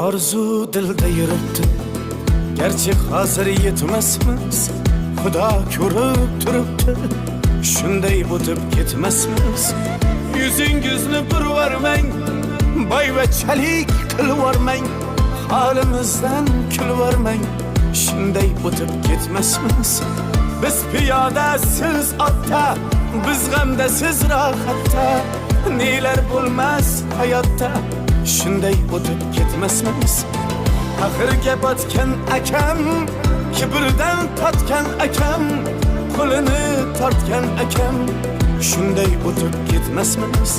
Arzu dilda yuribdi, gerçi hazır yetmesmiz. Xudo ko'rib turibdi, shunday o'tib ketmasmiz. Yüzüngizni burvarmang, boyvachalik qilvormang, holimizdan kulvormang, shunday o'tib ketmasmiz. Biz piyoda, siz otda, biz g'amda, siz rohatda, nelar bo'lmas hayotda, shunday o'tib ketmasmiz. Axirga botgan akam, kibrdan totgan akam, qo'lini tortgan akam, shunday o'tib ketmasmiz.